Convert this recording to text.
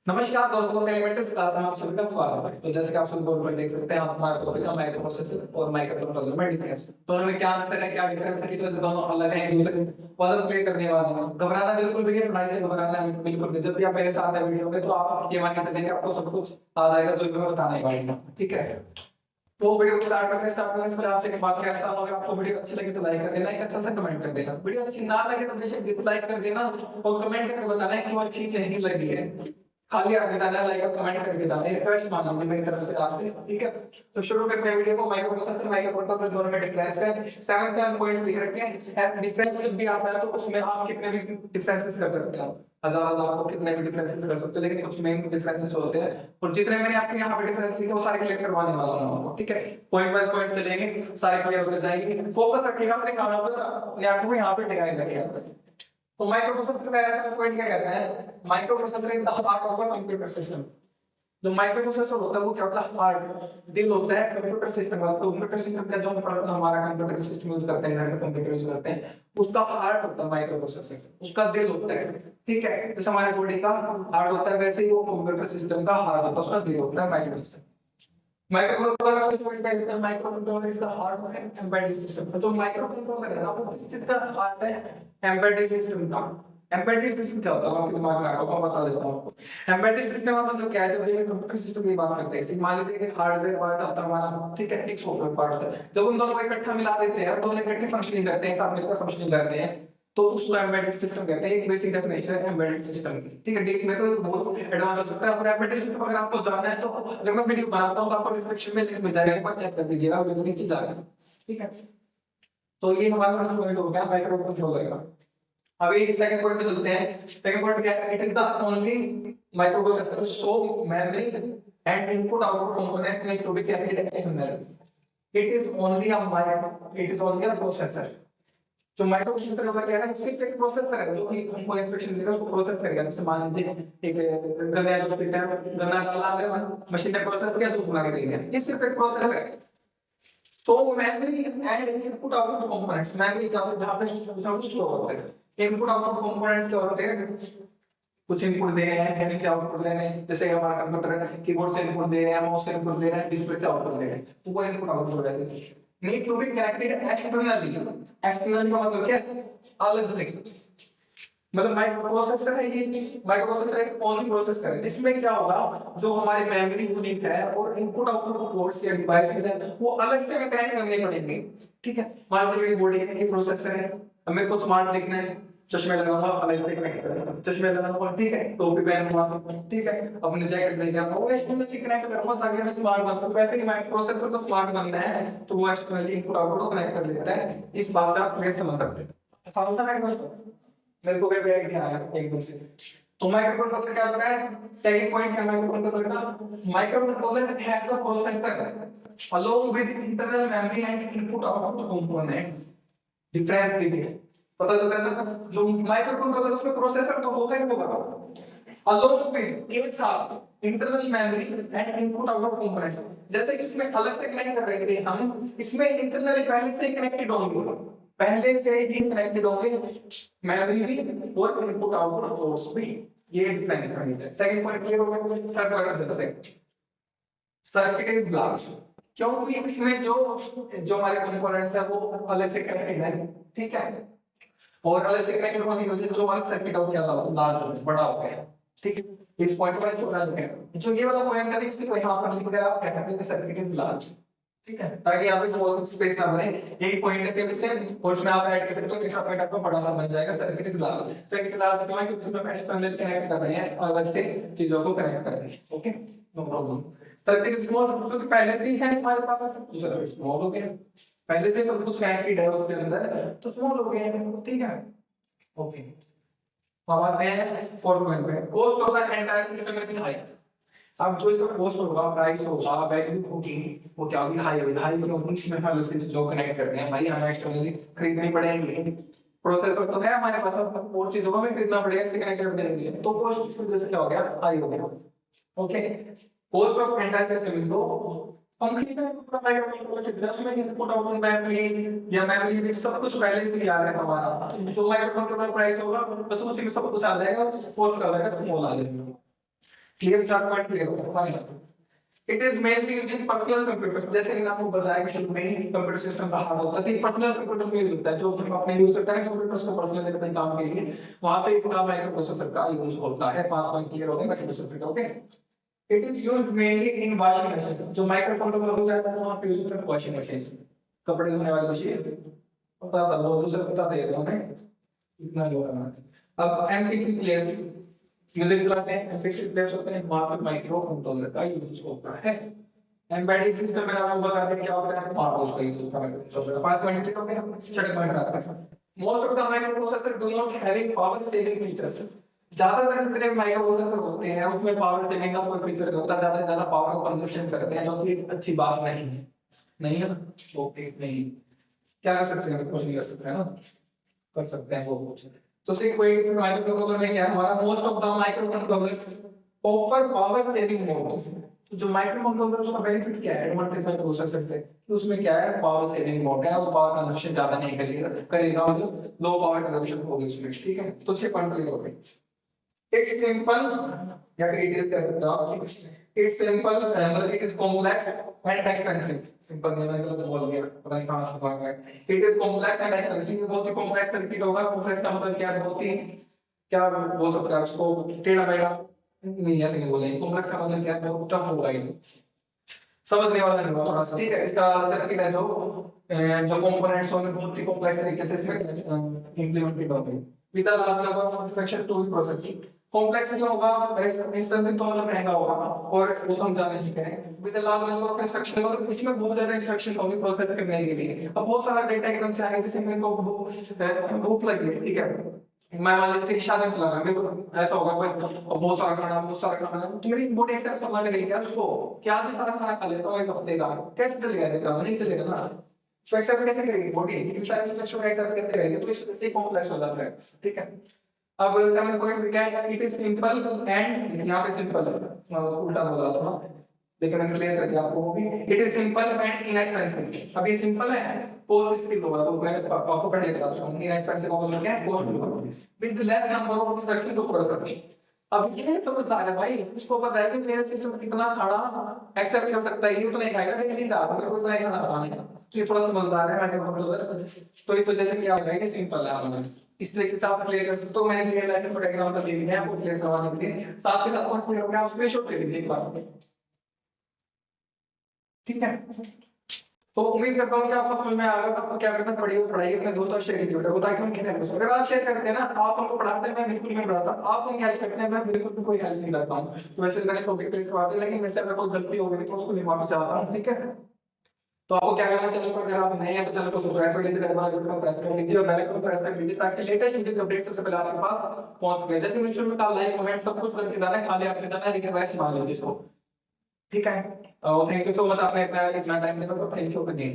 नमस्कार दोस्तों, elementary class में आप सभी का स्वागत है। तो जैसे कि आप सभी बोर्ड पर देख सकते हैं, हमारा टॉपिक है माइक्रो प्रोसेसर और माइक्रो कंट्रोलर में डिफरेंस। दोनों में क्या अंतर है, क्या डिफरेंस है, किस वजह से दोनों अलग हैं, एक दूसरे से पजल क्लियर करने वाले हैं। घबराना बिल्कुल भी नहीं, पढ़ाई से घबराना बिल्कुल नहीं। जब भी आप मेरे साथ है वीडियो में, तो आप ये मान के चलेंगे आपको सब कुछ आ जाएगा जो मैं बताने वाला हूँ, ठीक है। तो वीडियो को स्टार्ट करने से पहले आपसे एक बात कहता हूं, अगर आपको वीडियो अच्छी लगे तो लाइक कर देना, एक अच्छा सा कमेंट कर देना। वीडियो अच्छी ना लगे तो बेशक डिसलाइक कर देना और कमेंट करके बताना है क्यों अच्छी नहीं लगी है। खाली आप बताना, लाइक और कमेंट करके जाना, रिक्वेस्ट मान लीजिए मेरी तरफ से आपसे, ठीक है। तो शुरू करते हैं वीडियो को। माइक्रो प्रोसेसर माइक्रो कंट्रोलर दोनों में डिफरेंस है। 7 पॉइंट्स लिख रखे हैं। डिफरेंस जब भी आता है तो उसमें आप कितने भी डिफरेंसेस कर सकते हो, हजार लाखों कितने भी डिफरेंसेस कर सकते हो, लेकिन कुछ मेन डिफरेंसेस होते हैं। और जितने मैंने आपके यहाँ पे डिफरेंस लिखे वो सारे क्लियर करवाने वाला हूँ आपको, ठीक है। पॉइंट बाय पॉइंट चलेंगे, सारे क्लियर होते जाएंगे। फोकस रखिएगा अपने कामों पर, अपने आप को यहाँ पे टिकाए रखिएगा। तो माइक्रो प्रोसेसर का फर्स्ट पॉइंट क्या कहता है, micro processor is the heart of a computer system. जो माइक्रो प्रोसेसर होता है वो क्या होता है, हार्ट, दिल होता है कंप्यूटर सिस्टम का। तो कंप्यूटर सिस्टम का जो हमारा कंप्यूटर सिस्टम यूज करते हैं, घर में कंप्यूटर यूज करते हैं, उसका हार्ट होता है माइक्रो प्रोसेसर, उसका दिल होता है, ठीक है। जैसे हमारे बॉडी का हार्ट होता है, वैसे ही वो कंप्यूटर सिस्टम का हार्ट होता है, उसका दिल होता है micro processor. Microcontroller is the heart of embedded system. तो माइक्रोकंट्रोलर है ना, वो किस चीज का हार्ट है, एम्बेडेड सिस्टम का। एम्बेडेड सिस्टम क्या होता है आपके दिमाग में आएगा, मैं बता देता हूँ आपको। एम्बेडेड सिस्टम का मतलब क्या है, जब ये कंप्यूटर सिस्टम की बात करते हैं, मान लीजिए कि हार्डवेयर पार्ट होता है हमारा, ठीक है, एक सॉफ्टवेयर पार्ट होता है। जब उन दोनों को इकट्ठा मिला देते हैं, दोनों इकट्ठे फंक्शनिंग करते हैं, साथ मिलकर फंक्शनिंग करते हैं, तो उसको एम्बेडेड सिस्टम कहते हैं। एक बेसिक डेफिनेशन है एम्बेडेड सिस्टम की, ठीक है। डीप में तो बहुत एडवांस हो सकता है। अगर एम्बेडेड सिस्टम अगर आपको जानना है तो अगर मैं वीडियो बनाता हूं तो आपको डिस्क्रिप्शन में लिंक मिल जाएगा, एक बार चेक कर लीजिएगा, वीडियो नीचे जाएगा, ठीक है। तो ये हमारा फर्स्ट पॉइंट हो गया माइक्रो कंट्रोलर का। अभी सेकंड पॉइंट पे चलते हैं। सेकंड पॉइंट क्या है, it is the only microprocessor so memory and input output components need to be connected externally. It is only a processor. जो माइक्रो प्रोसेसर होता क्या है, सिर्फ एक प्रोसेसर है जो कि हमको इंस्ट्रक्शन देगा, उसको प्रोसेस करेगा। जैसे मान लीजिए एक गन्ना जूस पीते हैं, गन्ना डाला हमने मशीन ने प्रोसेस किया, जूस बना के दे दिया, ये सिर्फ एक प्रोसेसर है। So memory and input output components, memory का जहां पे सब कुछ स्टोर होता है, इनपुट आउटपुट कंपोनेंट्स क्या होते हैं, कुछ इनपुट दे रहे हैं, कहीं से आउटपुट ले रहे हैं। जैसे हमारा कंप्यूटर है, कीबोर्ड से इनपुट दे रहे हैं, माउस से इनपुट दे रहे हैं, डिस्प्ले से आउटपुट दे रहे हैं, तो वो इनपुट आउटपुट वैसे need to be connected externally. Externally का मतलब क्या है, अलग से। मतलब माइक्रो प्रोसेसर है ये, माइक्रो प्रोसेसर एक ओनली प्रोसेसर है जिसमें क्या होगा, जो हमारी मेमोरी यूनिट है और इनपुट आउटपुट पोर्ट्स या डिवाइसेस है वो अलग से कनेक्ट करने पड़ेंगे, ठीक है। मान लीजिए मेरी बॉडी है, ये प्रोसेसर है, अब मेरे को स्मार्ट दिखना है, चश्मे लगाऊंगा, अलग से कनेक्ट करूंगा, चश्मे लगाऊंगा, ठीक है, टोपी पहनूंगा, ठीक है, अपने जैकेट लेके वो एक्सटर्नली कनेक्ट करूंगा ताकि मैं स्मार्ट बन सकूं। वैसे ही माइक्रो प्रोसेसर को स्मार्ट बनना है तो वो एक्सटर्नली इनपुट आउटपुट को कनेक्ट कर लेता है। इस बात से आप क्लियर समझ सकते हैं। समझता है दोस्तों, मेरे को भी आइडिया आया एकदम से। तो माइक्रो कंट्रोलर क्या होता है, सेकंड पॉइंट है माइक्रो कंट्रोलर का। Micro controller has a processor along with internal memory and input output components. Difference देखिए, पता चलता है ना, जो माइक्रो कंट्रोलर उसमें प्रोसेसर तो होगा ही होगा, अलोंग विद के साथ internal memory and input output components. जैसे कि इसमें अलग से कनेक्ट कर रहे थे हम, इसमें इंटरनली पहले से कनेक्टेड होंगे, पहले से ही कनेक्टेड होंगे मेमोरी भी और इनपुट आउटपुट पोर्ट्स भी। ये डिफरेंस है। सेकंड पॉइंट क्लियर हो गया। थर्ड पॉइंट चलते हैं, सर्किट इज लार्ज, क्योंकि इसमें जो जो हमारे कंपोनेंट्स है वो अलग से कनेक्टेड है, ठीक है, और अलग से कनेक्टेड होने की वजह से जो हमारा सर्किट हो गया लार्ज हो बड़ा हो गया, ठीक है। इस पॉइंट पर छोटा हो गया। जो ये वाला पॉइंट है इसी को यहां पर लिख कर आप कह सकते हैं सर्किट इज लार्ज, ठीक है, ताकि यहाँ पे स्मॉल स्पेस ना बने। यही पॉइंट है सेम और उसमें आप ऐड कर सकते हो, तीसरा पॉइंट आपका बड़ा सा बन जाएगा, circuit is large. Circuit large क्यों है, क्योंकि इसमें एक्सटर्नल कनेक्ट कर रहे हैं, अलग से चीजों को कनेक्ट कर रहे हैं, okay, no problem. Circuit is small क्योंकि पहले से ही है हमारे पास, तो सर्किट स्मॉल हो गया, पहले से सब कुछ कनेक्टेड है उसके अंदर, तो स्मॉल हो गया, ठीक है, ओके। अब आते हैं फोर्थ पॉइंट पे, cost of the entire system is high. अब जो इसका कॉस्ट होगा, प्राइस होगा, वैल्यू होगी, वो क्या होगी, हाई होगी। हाई क्योंकि इसमें हम अलग से जो कनेक्ट कर रहे हैं भाई, हमें एक्सटर्नली खरीदनी पड़ेगी। प्रोसेसर तो है हमारे पास, और चीजों को हमें खरीदना पड़ेगा, इससे कनेक्ट करने के लिए, तो कॉस्ट इसकी वजह से क्या हो गया, हाई हो गया, okay. Cost of entire system is low. हम खरीदते हैं पूरा माइक्रोकंट्रोलर कितना, उसमें इनपुट आउटपुट मेमोरी या मेमोरी यूनिट सब कुछ पहले से ही आ रहा है हमारा। जो माइक्रोकंट्रोलर प्राइस होगा बस उसी में सब कुछ आ जाएगा, कॉस्ट का आ जाएगा, स्मॉल आ जाएगा, क्लियर, 4 पॉइंट क्लियर हो गया। It is mainly used in personal computers, जैसे कि आपको बताया कि शुरू में ही कंप्यूटर सिस्टम का हार्ड होता है, पर्सनल कंप्यूटर्स में यूज होता है, जो हम अपने यूज करते हैं कंप्यूटर्स को पर्सनल अपने काम के लिए, वहां पे इसका माइक्रो प्रोसेसर का यूज होता है। 5 पॉइंट क्लियर हो गए माइक्रो प्रोसेसर का। Okay, it is used mainly in washing machine, जो माइक्रो कंट्रोलर हो जाता है वहां पे यूज होता है वॉशिंग मशीन, कपड़े धोने वाली मशीन, पता था वो दूसरे बता देगा हमें इतना जो करना। अब एमपी3 प्लेयर्स म्यूजिक चलाते हैं, एमपी3 प्लेयर्स होते हैं, वहां पे माइक्रो कंट्रोलर का यूज होता है। एम्बेडेड सिस्टम में आपको बता दें क्या होता है, पार्ट उसका यूज होता है। तो 5 पॉइंट क्लियर हो गए, छठे पॉइंट आता है most of the microprocessor do not having power saving features. ज्यादातर जितने माइक्रोप्रोसेसर होते हैं उसमें पावर सेविंग का कोई फीचर नहीं होता, ज्यादा से ज्यादा पावर को कंजप्शन करते हैं, जो कि अच्छी बात नहीं है। नहीं है ना, ओके नहीं, क्या कर सकते हैं, कुछ नहीं कर सकते हैं ना, कर सकते हैं वो कुछ। तो 6.8 माइक्रोकंट्रोलर में क्या है हमारा, most of the microcontrollers offer power saving mode. तो जो माइक्रोकंट्रोलर उसका बेनिफिट क्या है एडवांटेज माइक्रोप्रोसेसर से, कि उसमें क्या है पावर सेविंग मोड है, और पावर कंजप्शन ज्यादा नहीं करेगा, मतलब लो पावर कंजप्शन होगी उसमें। ठीक है, तो 6 पॉइंट क्लियर हो गए। इट्स सिंपल, या फिर इट इज कह सकते हो आप, इट्स सिंपल मतलब it is complex and expensive. Simple नहीं, मैंने गलत बोल दिया, पता नहीं कहां से भाग गया। It is complex and expensive, बहुत ही कॉम्प्लेक्स सर्किट होगा। कॉम्प्लेक्स का मतलब क्या है, बहुत ही क्या बोल सकते हैं उसको, टेढ़ा मेढ़ा नहीं, ऐसे नहीं बोलेंगे। कॉम्प्लेक्स का मतलब क्या है, बहुत टफ होगा ये, समझने वाला नहीं होगा थोड़ा सा। ठीक है, इसका सर्किट है जो कंपोनेंट्स होंगे बहुत ही कॉम्प्लेक्स तरीके से इसमें इंप्लीमेंटेड होंगे with the large number of instruction to be processed. Complex जो होगा एक्सपेंसिव तो मतलब महंगा होगा, और वो तो हम जान चुके हैं। With the large number of instruction, मतलब इसमें बहुत ज्यादा इंस्ट्रक्शन होंगे प्रोसेस करने के लिए। अब बहुत सारा डेटा एकदम से आएगा, जैसे मेरे को भूख लगी है, ठीक है, मैं मान लीजिए रिक्शा में चला गया, मेरे को ऐसा होगा कोई बहुत सारा खाना तो मेरी बॉडी एक्सेप्ट करना करेगी यार उसको, क्या आज सारा खाना खा लेता हूँ एक हफ्ते का, कैसे चलेगा ऐसे काम, नहीं चलेगा ना। तो एक्सेप्ट कैसे करेगी बॉडी, इतनी सारी इंस्ट्रक्शन एक्सेप्ट कैसे करेगी, तो इस वजह से कॉम्प्लेक्स हो जाता है। ठीक है, अब 7 पॉइंट क्या है, इट इज सिंपल एंड, यहाँ पे सिंपल है, मैं उल्टा बोल रहा था लेकिन मैंने क्लियर कर दिया आपको भी। It is simple and inexpensive. अब ये सिंपल है, कॉस्ट स्किल होगा, तो मैं आपको पहले बता दूं, इनएक्सपेंसिव का मतलब क्या है, कॉस्ट होगा with less number of instruction to process. अब ये समझदार है भाई, उसको पता है कि मेरा सिस्टम कितना खाना एक्सेप्ट कर सकता है, ये उतना ही खाएगा, लेकिन नहीं रहा मेरे को उतना ही खाना खाना है, तो ये थोड़ा समझदार है माइक्रोकंट्रोलर। तो इस वजह से क्या होगा कि सिंपल है हमारा, इस तरीके से आप क्लियर कर सकते हो। मैंने क्लियर लाइन पर एग्जांपल दे दिया है आपको क्लियर करवाने के लिए, साथ के साथ और क्लियर हो गया, आप स्क्रीनशॉट ले लीजिए एक बार। ठीक है, तो उम्मीद करता हूँ कि आपको समझ में आ गया। आपको क्या करना पड़ेगा, पढ़ाई अपने दोस्तों से शेयर कीजिए बेटा, ताकि उनकी हेल्प हो सके। अगर आप शेयर करते हैं ना, आप उनको पढ़ाते हैं, मैं बिल्कुल नहीं पढ़ाता, आप उनकी हेल्प करते हैं, मैं बिल्कुल भी कोई हेल्प नहीं करता हूँ। तो वैसे मैंने टॉपिक क्लियर करवा दिया, लेकिन मेरे से अगर कोई गलती हो गई तो उसको नहीं माफी चाहता हूँ। ठीक है, तो आपको क्या करना है, चैनल पर अगर आप नए हैं तो चैनल को सब्सक्राइब कर लीजिए, रेड वाला बटन प्रेस कर लीजिए और बेल आइकन प्रेस कर लीजिए, ताकि लेटेस्ट वीडियो अपडेट सबसे पहले आपके पास पहुंच सके। जैसे वीडियो में कल लाइक कमेंट सब कुछ करके जाना है, खाली आपने जाना है रिक्वेस्ट मान लीजिए इसको। ठीक है, थैंक यू सो मच, आपने इतना टाइम दिया, तो थैंक यू अगेन।